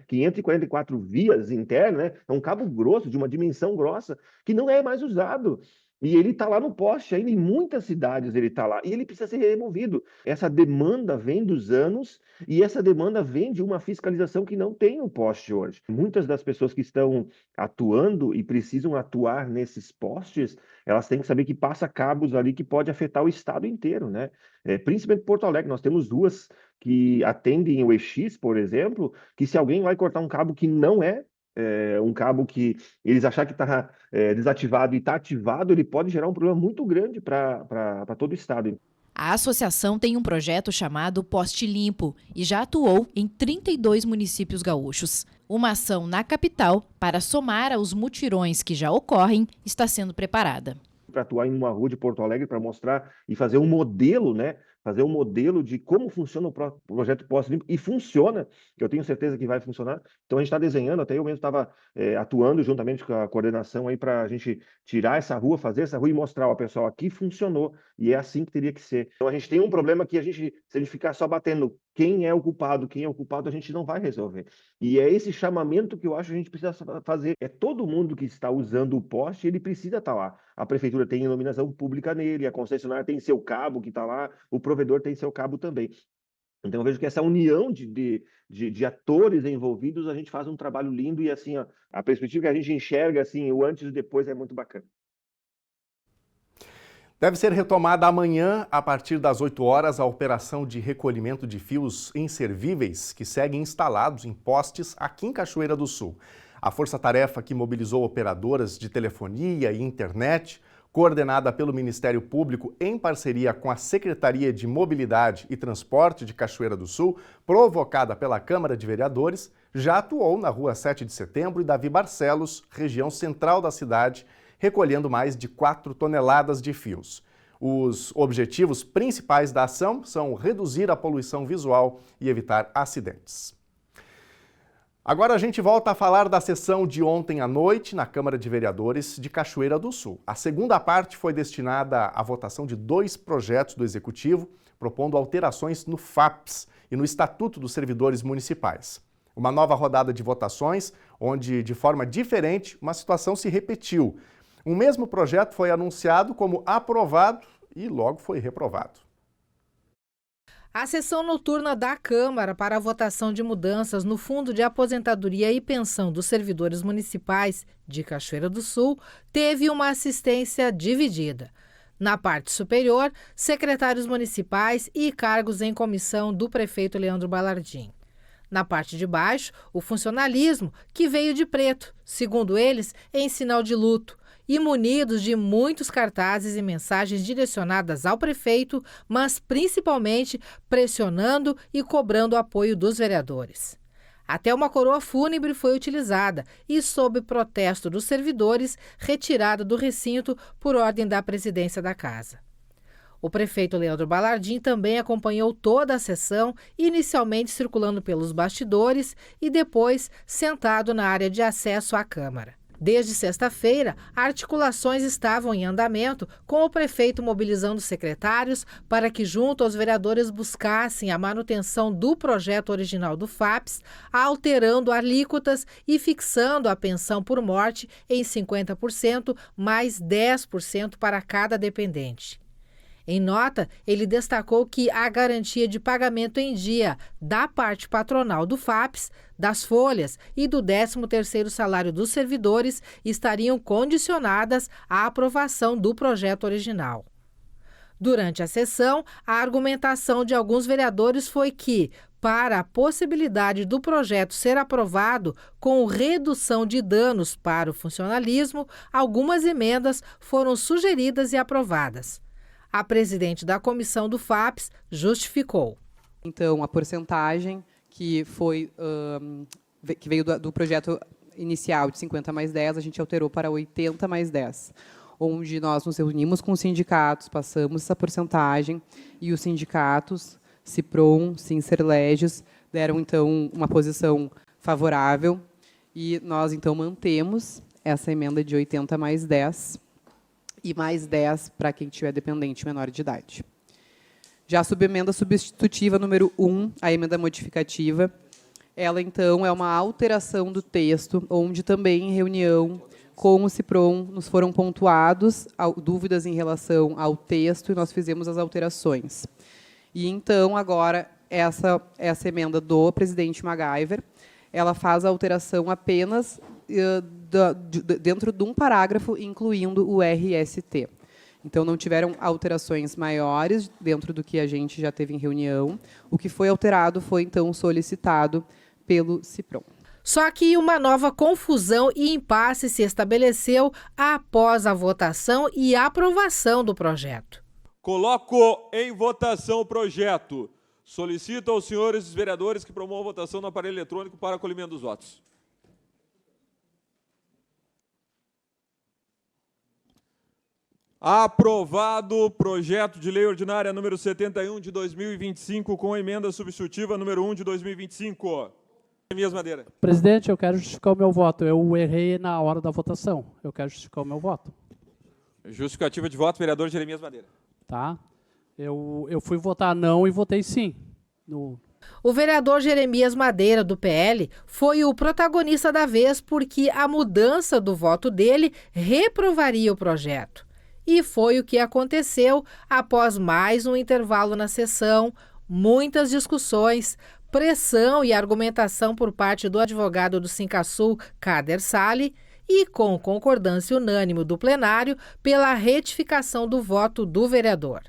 544 vias internas, né, é um cabo grosso, de uma dimensão grossa, que não é mais usado. E ele está lá no poste, ainda em muitas cidades ele está lá, e ele precisa ser removido. Essa demanda vem dos anos, e essa demanda vem de uma fiscalização que não tem no poste hoje. Muitas das pessoas que estão atuando e precisam atuar nesses postes, elas têm que saber que passa cabos ali que pode afetar o estado inteiro, né? Principalmente Porto Alegre, nós temos ruas que atendem o EX, por exemplo, que se alguém vai cortar um cabo que não é um cabo que eles achar que está desativado e está ativado, ele pode gerar um problema muito grande para todo o estado. A associação tem um projeto chamado Poste Limpo e já atuou em 32 municípios gaúchos. Uma ação na capital, para somar aos mutirões que já ocorrem, está sendo preparada. Para atuar em uma rua de Porto Alegre, para mostrar e fazer um modelo, né? Fazer um modelo de como funciona o projeto Poste Limpo, e funciona, eu tenho certeza que vai funcionar. Então a gente está desenhando, até eu mesmo estava atuando juntamente com a coordenação aí para a gente tirar essa rua, fazer essa rua e mostrar ao pessoal aqui funcionou, e é assim que teria que ser. Então a gente tem um problema que se a gente ficar só batendo quem é o culpado a gente não vai resolver. E é esse chamamento que eu acho que a gente precisa fazer. É todo mundo que está usando o poste, ele precisa estar lá. A prefeitura tem iluminação pública nele, a concessionária tem seu cabo que está lá, o provedor tem seu cabo também. Então eu vejo que essa união de atores envolvidos, a gente faz um trabalho lindo e assim, ó, a perspectiva que a gente enxerga, assim, o antes e o depois é muito bacana. Deve ser retomada amanhã, a partir das 8 horas, a operação de recolhimento de fios inservíveis que seguem instalados em postes aqui em Cachoeira do Sul. A força-tarefa que mobilizou operadoras de telefonia e internet, coordenada pelo Ministério Público em parceria com a Secretaria de Mobilidade e Transporte de Cachoeira do Sul, provocada pela Câmara de Vereadores, já atuou na Rua 7 de Setembro e Davi Barcelos, região central da cidade, recolhendo mais de 4 toneladas de fios. Os objetivos principais da ação são reduzir a poluição visual e evitar acidentes. Agora a gente volta a falar da sessão de ontem à noite na Câmara de Vereadores de Cachoeira do Sul. A segunda parte foi destinada à votação de 2 projetos do Executivo, propondo alterações no FAPS e no Estatuto dos Servidores Municipais. Uma nova rodada de votações, onde, de forma diferente, uma situação se repetiu. O mesmo projeto foi anunciado como aprovado e logo foi reprovado. A sessão noturna da Câmara para a votação de mudanças no Fundo de Aposentadoria e Pensão dos Servidores Municipais de Cachoeira do Sul teve uma assistência dividida. Na parte superior, secretários municipais e cargos em comissão do prefeito Leandro Balardim. Na parte de baixo, o funcionalismo, que veio de preto, segundo eles, em sinal de luto, e munidos de muitos cartazes e mensagens direcionadas ao prefeito, mas principalmente pressionando e cobrando o apoio dos vereadores. Até uma coroa fúnebre foi utilizada e, sob protesto dos servidores, retirada do recinto por ordem da presidência da casa. O prefeito Leandro Balardim também acompanhou toda a sessão, inicialmente circulando pelos bastidores e depois sentado na área de acesso à Câmara. Desde sexta-feira, articulações estavam em andamento, com o prefeito mobilizando secretários para que, junto aos vereadores, buscassem a manutenção do projeto original do FAPS, alterando alíquotas e fixando a pensão por morte em 50% mais 10% para cada dependente. Em nota, ele destacou que a garantia de pagamento em dia da parte patronal do FAPS, das folhas e do 13º salário dos servidores estariam condicionadas à aprovação do projeto original. Durante a sessão, a argumentação de alguns vereadores foi que, para a possibilidade do projeto ser aprovado com redução de danos para o funcionalismo, algumas emendas foram sugeridas e aprovadas. A presidente da comissão do FAPS justificou. Então, a porcentagem que veio do projeto inicial de 50 mais 10, a gente alterou para 80 mais 10, onde nós nos reunimos com os sindicatos, passamos essa porcentagem e os sindicatos, CIPROM, Sincerleges, deram, então, uma posição favorável e nós, então, mantemos essa emenda de 80 mais 10, e mais 10 para quem tiver dependente menor de idade. Já a subemenda substitutiva número 1, a emenda modificativa, ela, então, é uma alteração do texto, onde também, em reunião com o CIPROM, nos foram pontuados dúvidas em relação ao texto e nós fizemos as alterações. E, então, agora, essa emenda do presidente MacGyver, ela faz a alteração apenas dentro de um parágrafo, incluindo o RST. Então, não tiveram alterações maiores dentro do que a gente já teve em reunião. O que foi alterado foi, então, solicitado pelo CIPROM. Só que uma nova confusão e impasse se estabeleceu após a votação e aprovação do projeto. Coloco em votação o projeto. Solicito aos senhores vereadores que promovam a votação no aparelho eletrônico para acolhimento dos votos. Aprovado o projeto de lei ordinária número 71 de 2025 com emenda substitutiva número 1 de 2025. Jeremias Madeira. Presidente, eu quero justificar o meu voto. Eu errei na hora da votação. Eu quero justificar o meu voto. Justificativa de voto, vereador Jeremias Madeira. Tá. Eu fui votar não e votei sim O vereador Jeremias Madeira, do PL, foi o protagonista da vez porque a mudança do voto dele reprovaria o projeto. E foi o que aconteceu após mais um intervalo na sessão, muitas discussões, pressão e argumentação por parte do advogado do Sincasul, Kader Sali, e com concordância unânime do plenário pela retificação do voto do vereador.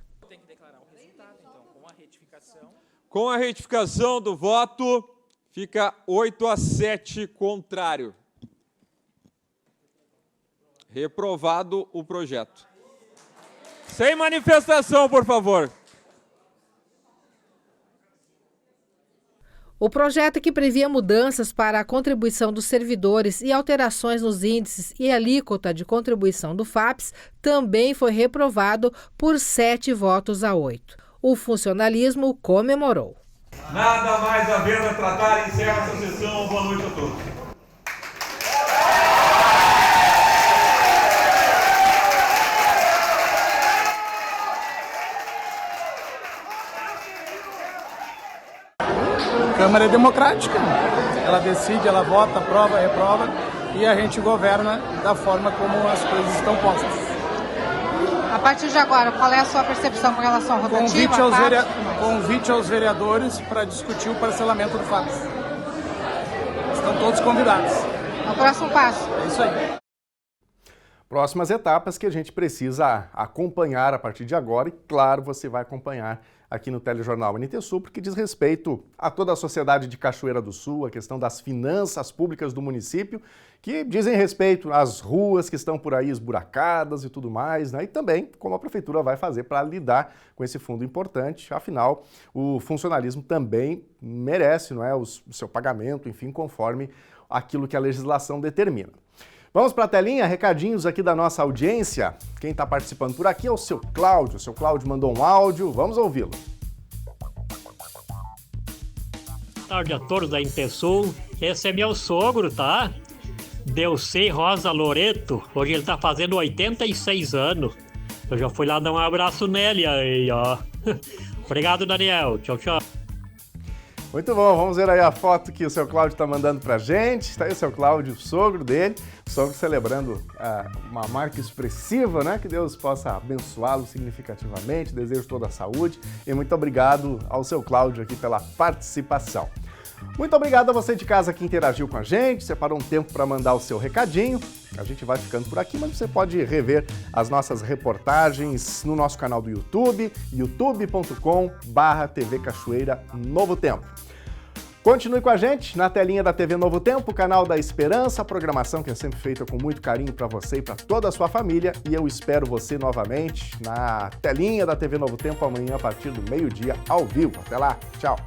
Com a retificação do voto, fica 8-7 contrário. Reprovado o projeto. Sem manifestação, por favor. O projeto que previa mudanças para a contribuição dos servidores e alterações nos índices e alíquota de contribuição do FAPES também foi reprovado por 7-8. O funcionalismo comemorou. Nada mais havendo a tratar, encerra essa sessão. Boa noite a todos. A Câmara é democrática, ela decide, ela vota, aprova, reprova e a gente governa da forma como as coisas estão postas. A partir de agora, qual é a sua percepção com relação ao rotativo? Convite aos vereadores para discutir o parcelamento do FAPES. Estão todos convidados. No próximo passo. É isso aí. Próximas etapas que a gente precisa acompanhar a partir de agora e, claro, você vai acompanhar aqui no Telejornal NT Sul, porque diz respeito a toda a sociedade de Cachoeira do Sul, a questão das finanças públicas do município, que dizem respeito às ruas que estão por aí esburacadas e tudo mais, né? E também como a prefeitura vai fazer para lidar com esse fundo importante. Afinal, o funcionalismo também merece, não é, o seu pagamento, enfim, conforme aquilo que a legislação determina. Vamos para a telinha, recadinhos aqui da nossa audiência. Quem está participando por aqui é o seu Cláudio. O seu Cláudio mandou um áudio, vamos ouvi-lo. Boa tarde a todos da NT Sul. Esse é meu sogro, tá? Delcei Rosa Loreto. Hoje ele tá fazendo 86 anos. Eu já fui lá dar um abraço nele aí, ó. Obrigado, Daniel. Tchau, tchau. Muito bom, vamos ver aí a foto que o seu Cláudio está mandando pra gente. Está aí o seu Cláudio, o sogro dele, o sogro celebrando uma marca expressiva, né? Que Deus possa abençoá-lo significativamente, desejo toda a saúde e muito obrigado ao seu Cláudio aqui pela participação. Muito obrigado a você de casa que interagiu com a gente, separou um tempo para mandar o seu recadinho. A gente vai ficando por aqui, mas você pode rever as nossas reportagens no nosso canal do YouTube, youtube.com/TV Cachoeira Novo Tempo. Continue com a gente na telinha da TV Novo Tempo, canal da Esperança, programação que é sempre feita com muito carinho para você e para toda a sua família. E eu espero você novamente na telinha da TV Novo Tempo amanhã a partir do meio-dia ao vivo. Até lá, tchau!